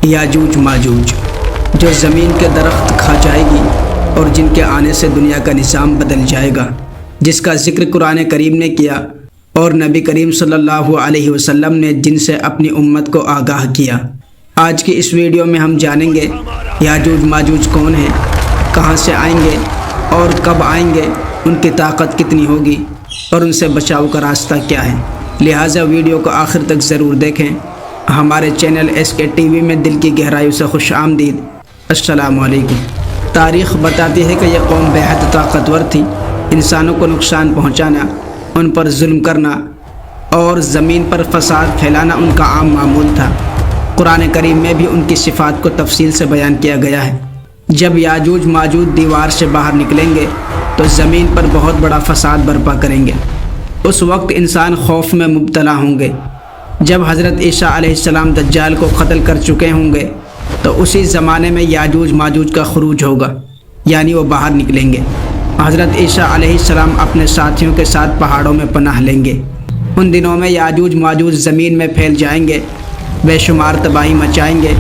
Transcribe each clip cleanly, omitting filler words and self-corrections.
یاجوج ماجوج جو زمین کے درخت کھا جائے گی اور جن کے آنے سے دنیا کا نظام بدل جائے گا، جس کا ذکر قرآن کریم نے کیا اور نبی کریم صلی اللہ علیہ وسلم نے جن سے اپنی امت کو آگاہ کیا۔ آج کی اس ویڈیو میں ہم جانیں گے یاجوج ماجوج کون ہیں، کہاں سے آئیں گے اور کب آئیں گے، ان کی طاقت کتنی ہوگی اور ان سے بچاؤ کا راستہ کیا ہے۔ لہٰذا ویڈیو کو آخر تک ضرور دیکھیں۔ ہمارے چینل SK TV میں دل کی گہرائیوں سے خوش آمدید۔ السلام علیکم۔ تاریخ بتاتی ہے کہ یہ قوم بے حد طاقتور تھی۔ انسانوں کو نقصان پہنچانا، ان پر ظلم کرنا اور زمین پر فساد پھیلانا ان کا عام معمول تھا۔ قرآن کریم میں بھی ان کی صفات کو تفصیل سے بیان کیا گیا ہے۔ جب یاجوج ماجوج دیوار سے باہر نکلیں گے تو زمین پر بہت بڑا فساد برپا کریں گے۔ اس وقت انسان خوف میں مبتلا ہوں گے۔ جب حضرت عیسیٰ علیہ السلام دجال کو قتل کر چکے ہوں گے تو اسی زمانے میں یاجوج ماجوج کا خروج ہوگا، یعنی وہ باہر نکلیں گے۔ حضرت عیسیٰ علیہ السلام اپنے ساتھیوں کے ساتھ پہاڑوں میں پناہ لیں گے۔ ان دنوں میں یاجوج ماجوج زمین میں پھیل جائیں گے، بے شمار تباہی مچائیں گے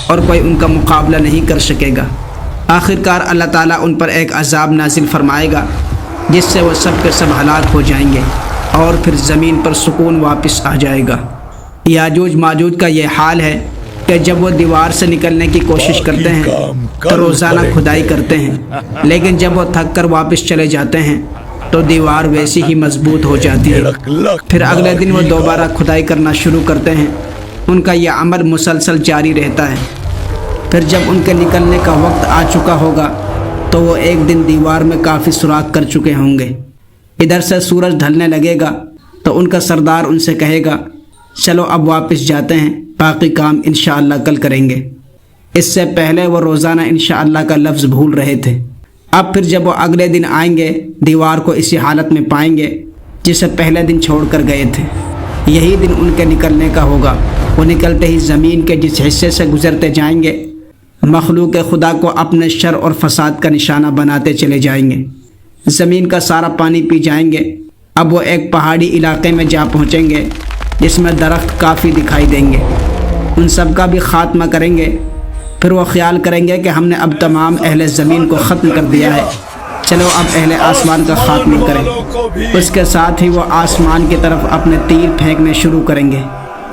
اور کوئی ان کا مقابلہ نہیں کر سکے گا۔ آخرکار اللہ تعالیٰ ان پر ایک عذاب نازل فرمائے گا جس سے وہ سب کے سب ہلاک ہو جائیں گے اور پھر زمین پر سکون واپس آ جائے گا۔ یاجوج ماجوج کا یہ حال ہے کہ جب وہ دیوار سے نکلنے کی کوشش کرتے ہیں تو روزانہ کھدائی کرتے ہیں، لیکن جب وہ تھک کر واپس چلے جاتے ہیں تو دیوار ویسی ہی مضبوط ہو جاتی ہے۔ پھر اگلے دن وہ دوبارہ کھدائی کرنا شروع کرتے ہیں۔ ان کا یہ عمل مسلسل جاری رہتا ہے۔ پھر جب ان کے نکلنے کا وقت آ چکا ہوگا تو وہ ایک دن دیوار میں کافی سوراخ کر چکے ہوں گے۔ ادھر سے سورج ڈھلنے لگے گا تو ان کا سردار ان سے کہے گا، چلو اب واپس جاتے ہیں، باقی کام انشاءاللہ کل کریں گے۔ اس سے پہلے وہ روزانہ انشاءاللہ کا لفظ بھول رہے تھے۔ اب پھر جب وہ اگلے دن آئیں گے دیوار کو اسی حالت میں پائیں گے جسے پہلے دن چھوڑ کر گئے تھے۔ یہی دن ان کے نکلنے کا ہوگا۔ وہ نکلتے ہی زمین کے جس حصے سے گزرتے جائیں گے مخلوق خدا کو اپنے شر اور فساد کا نشانہ بناتے چلے جائیں گے۔ زمین کا سارا پانی پی جائیں گے۔ اب وہ ایک پہاڑی علاقے میں جا پہنچیں گے جس میں درخت کافی دکھائی دیں گے۔ ان سب کا بھی خاتمہ کریں گے۔ پھر وہ خیال کریں گے کہ ہم نے اب تمام اہل زمین کو ختم کر دیا ہے، چلو اب اہل آسمان کا خاتمہ کریں۔ اس کے ساتھ ہی وہ آسمان کی طرف اپنے تیر پھینکنے شروع کریں گے۔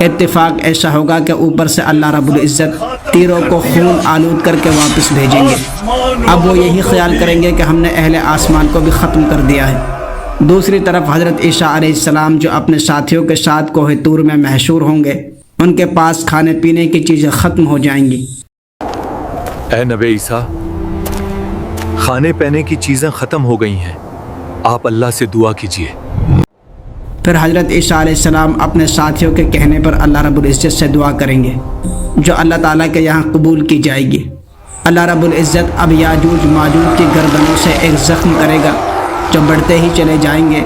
اتفاق ایسا ہوگا کہ اوپر سے اللہ رب العزت تیروں کو خون آلود کر کے واپس بھیجیں گے۔ اب وہ یہی خیال کریں گے کہ ہم نے اہل آسمان کو بھی ختم کر دیا ہے۔ دوسری طرف حضرت عیسیٰ علیہ السلام جو اپنے ساتھیوں کے ساتھ کوہ طور میں محشور ہوں گے، ان کے پاس کھانے پینے کی چیزیں ختم ہو جائیں گی۔ اے نبی عیسیٰ، کھانے پینے کی چیزیں ختم ہو گئی ہیں، آپ اللہ سے دعا کیجیے۔ پھر حضرت عیسیٰ علیہ السلام اپنے ساتھیوں کے کہنے پر اللہ رب العزت سے دعا کریں گے جو اللہ تعالیٰ کے یہاں قبول کی جائے گی۔ اللہ رب العزت اب یاجوج ماجوج کی گردنوں سے ایک زخم کرے گا جو بڑھتے ہی چلے جائیں گے۔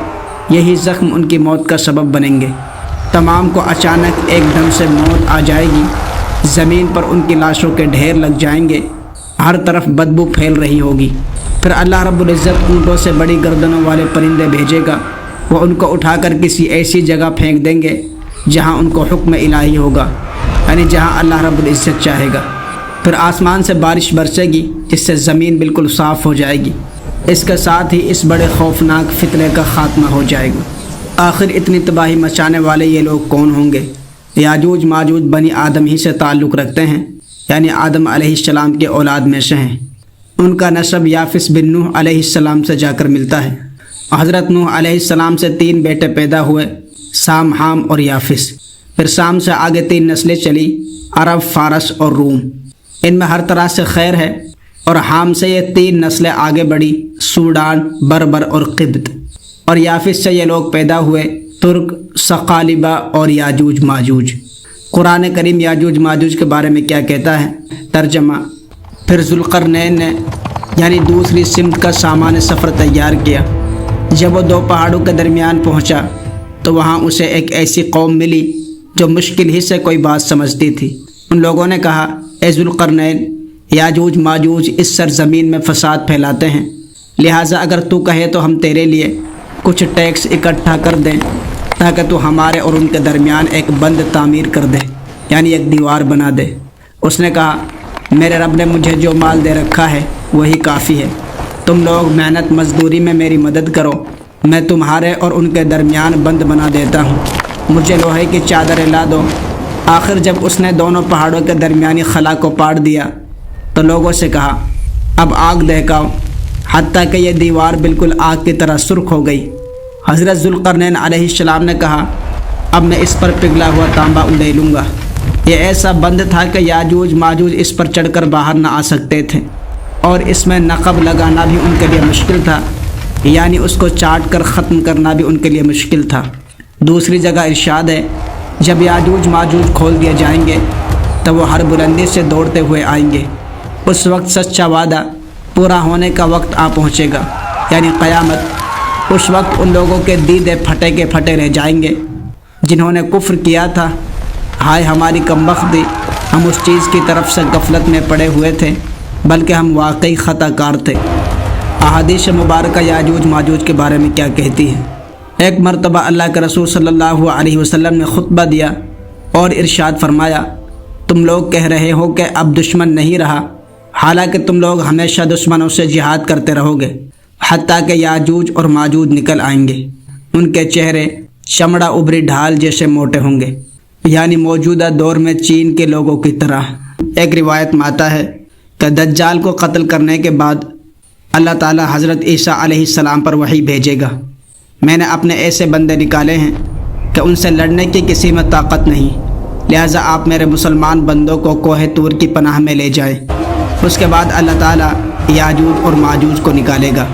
یہی زخم ان کی موت کا سبب بنیں گے۔ تمام کو اچانک ایک دم سے موت آ جائے گی۔ زمین پر ان کی لاشوں کے ڈھیر لگ جائیں گے، ہر طرف بدبو پھیل رہی ہوگی۔ پھر اللہ رب العزت اونٹوں سے بڑی گردنوں والے پرندے بھیجے گا۔ وہ ان کو اٹھا کر کسی ایسی جگہ پھینک دیں گے جہاں ان کو حکم الہی ہوگا، یعنی جہاں اللہ رب العزت چاہے گا۔ پھر آسمان سے بارش برسے گی جس سے زمین بالکل صاف ہو جائے گی۔ اس کے ساتھ ہی اس بڑے خوفناک فتنے کا خاتمہ ہو جائے گا۔ آخر اتنی تباہی مچانے والے یہ لوگ کون ہوں گے؟ یاجوج ماجوج بنی آدم ہی سے تعلق رکھتے ہیں، یعنی آدم علیہ السلام کے اولاد میں سے ہیں۔ ان کا نسب یافس بن نوح علیہ السلام سے جا کر ملتا ہے۔ حضرت نوح علیہ السلام سے 3 بیٹے پیدا ہوئے، سام، حام اور یافس۔ پھر سام سے آگے 3 نسلیں چلی، عرب، فارس اور روم۔ ان میں ہر طرح سے خیر ہے۔ اور حام سے یہ 3 نسلیں آگے بڑھی، سوڈان، بربر اور قبط۔ اور یافس سے یہ لوگ پیدا ہوئے، ترک، ثقالبہ اور یاجوج ماجوج۔ قرآن کریم یاجوج ماجوج کے بارے میں کیا کہتا ہے؟ ترجمہ: پھر ذوالقرنین نے یعنی دوسری سمت کا سامان سفر تیار کیا۔ جب وہ 2 پہاڑوں کے درمیان پہنچا تو وہاں اسے ایک ایسی قوم ملی جو مشکل ہی سے کوئی بات سمجھتی تھی۔ ان لوگوں نے کہا، اے ذوالقرنین، یاجوج ماجوج اس سرزمین میں فساد پھیلاتے ہیں، لہٰذا اگر تو کہے تو ہم تیرے لیے کچھ ٹیکس اکٹھا کر دیں تاکہ تو ہمارے اور ان کے درمیان ایک بند تعمیر کر دے، یعنی ایک دیوار بنا دے۔ اس نے کہا میرے رب نے مجھے جو مال دے رکھا ہے وہی کافی ہے، تم لوگ محنت مزدوری میں میری مدد کرو، میں تمہارے اور ان کے درمیان بند بنا دیتا ہوں، مجھے لوہے کی چادریں لا دو۔ آخر جب اس نے دونوں پہاڑوں کے درمیانی خلا کو پاٹ دیا تو لوگوں سے کہا اب آگ دہکاؤ، حتیٰ کہ یہ دیوار بالکل آگ کی طرح سرخ ہو گئی۔ حضرت ذوالقرنین علیہ السلام نے کہا اب میں اس پر پگھلا ہوا تانبا انڈیلوں گا۔ یہ ایسا بند تھا کہ یاجوج ماجوج اس پر چڑھ کر باہر نہ آ سکتے تھے، اور اس میں نقب لگانا بھی ان کے لیے مشکل تھا، یعنی اس کو چاٹ کر ختم کرنا بھی ان کے لیے مشکل تھا۔ دوسری جگہ ارشاد ہے جب یاجوج ماجوج کھول دیے جائیں گے تو وہ ہر بلندی سے دوڑتے ہوئے آئیں گے، اس وقت سچا وعدہ پورا ہونے کا وقت آ پہنچے گا، یعنی قیامت۔ اس وقت ان لوگوں کے دیدے پھٹے کے پھٹے رہ جائیں گے جنہوں نے کفر کیا تھا، ہائے ہماری کمبختی، ہم اس چیز کی طرف سے غفلت میں پڑے ہوئے تھے بلکہ ہم واقعی خطا کار تھے۔ احادیث مبارکہ یاجوج ماجوج کے بارے میں کیا کہتی ہے؟ ایک مرتبہ اللہ کے رسول صلی اللہ علیہ وسلم نے خطبہ دیا اور ارشاد فرمایا تم لوگ کہہ رہے ہو کہ اب دشمن نہیں رہا، حالانکہ تم لوگ ہمیشہ دشمنوں سے جہاد کرتے رہو گے حتیٰ کہ یاجوج اور ماجوج نکل آئیں گے، ان کے چہرے چمڑا ابری ڈھال جیسے موٹے ہوں گے، یعنی موجودہ دور میں چین کے لوگوں کی طرح۔ ایک روایت میں آتا ہے کہ دجال کو قتل کرنے کے بعد اللہ تعالی حضرت عیسیٰ علیہ السلام پر وحی بھیجے گا، میں نے اپنے ایسے بندے نکالے ہیں کہ ان سے لڑنے کی کسی میں طاقت نہیں، لہٰذا آپ میرے مسلمان بندوں کو کوہ طور کی پناہ میں لے جائیں۔ اس کے بعد اللہ تعالیٰ یاجوج اور ماجوج کو نکالے گا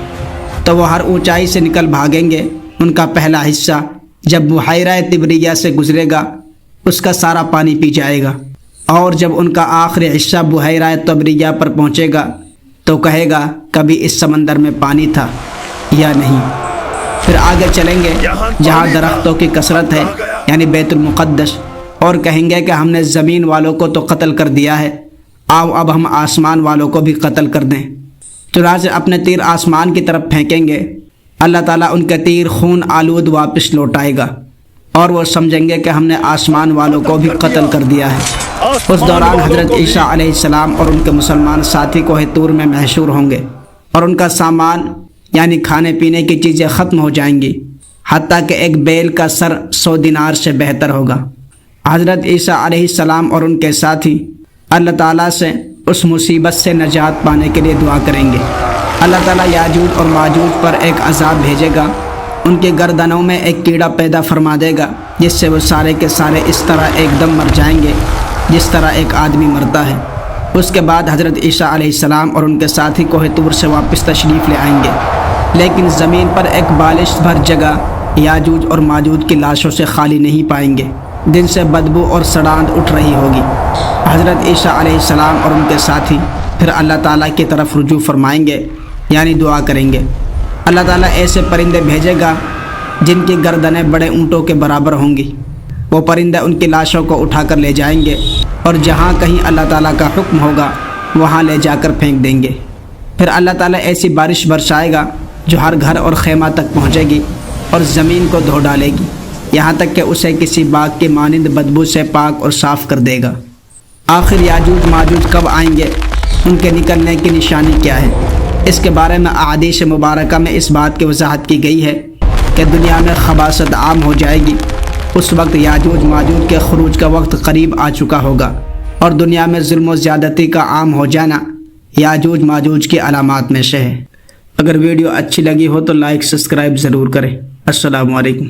تو وہ ہر اونچائی سے نکل بھاگیں گے۔ ان کا پہلا حصہ جب بحیرہ طبریہ سے گزرے گا اس کا سارا پانی پی جائے گا، اور جب ان کا آخری حصہ بحیرہ طبریہ پر پہنچے گا تو کہے گا کبھی اس سمندر میں پانی تھا یا نہیں۔ پھر آگے چلیں گے جہاں درختوں کی کثرت ہے، یعنی بیت المقدس، اور کہیں گے کہ ہم نے زمین والوں کو تو قتل کر دیا ہے، آؤ اب ہم آسمان والوں کو بھی قتل کر دیں۔ چنانچہ اپنے تیر آسمان کی طرف پھینکیں گے، اللہ تعالیٰ ان کے تیر خون آلود واپس لوٹائے گا، اور وہ سمجھیں گے کہ ہم نے آسمان والوں کو بھی قتل کر دیا ہے۔ اس دوران حضرت عیسیٰ علیہ السلام اور ان کے مسلمان ساتھی کوہ طور میں محشور ہوں گے، اور ان کا سامان یعنی کھانے پینے کی چیزیں ختم ہو جائیں گی، حتیٰ کہ ایک بیل کا سر 100 دینار سے بہتر ہوگا۔ حضرت عیسیٰ علیہ السلام اور ان کے ساتھی اللہ تعالیٰ سے اس مصیبت سے نجات پانے کے لیے دعا کریں گے۔ اللہ تعالیٰ یاجوج اور ماجوج پر ایک عذاب بھیجے گا، ان کے گردنوں میں ایک کیڑا پیدا فرما دے گا جس سے وہ سارے کے سارے اس طرح ایک دم مر جائیں گے جس طرح ایک آدمی مرتا ہے۔ اس کے بعد حضرت عیسیٰ علیہ السلام اور ان کے ساتھی کوہ طور سے واپس تشریف لے آئیں گے، لیکن زمین پر ایک بالشت بھر جگہ یاجوج اور ماجوج کی لاشوں سے خالی نہیں پائیں گے، جن سے بدبو اور سڑاند اٹھ رہی ہوگی۔ حضرت عیسیٰ علیہ السلام اور ان کے ساتھی پھر اللہ تعالیٰ کی طرف رجوع فرمائیں گے، یعنی دعا کریں گے۔ اللہ تعالیٰ ایسے پرندے بھیجے گا جن کی گردنیں بڑے اونٹوں کے برابر ہوں گی، وہ پرندے ان کی لاشوں کو اٹھا کر لے جائیں گے، اور جہاں کہیں اللہ تعالیٰ کا حکم ہوگا وہاں لے جا کر پھینک دیں گے۔ پھر اللہ تعالیٰ ایسی بارش برسائے گا جو ہر گھر اور خیمہ تک پہنچے گی اور زمین کو دھو ڈالے گی، یہاں تک کہ اسے کسی باغ کی مانند بدبو سے پاک اور صاف کر دے گا۔ آخر یاجوج ماجوج کب آئیں گے، ان کے نکلنے کی نشانی کیا ہے؟ اس کے بارے میں احادیث مبارکہ میں اس بات کی وضاحت کی گئی ہے کہ دنیا میں خباثت عام ہو جائے گی، اس وقت یاجوج ماجوج کے خروج کا وقت قریب آ چکا ہوگا، اور دنیا میں ظلم و زیادتی کا عام ہو جانا یاجوج ماجوج کی علامات میں سے ہے۔ اگر ویڈیو اچھی لگی ہو تو لائک سبسکرائب ضرور کریں۔ السلام علیکم۔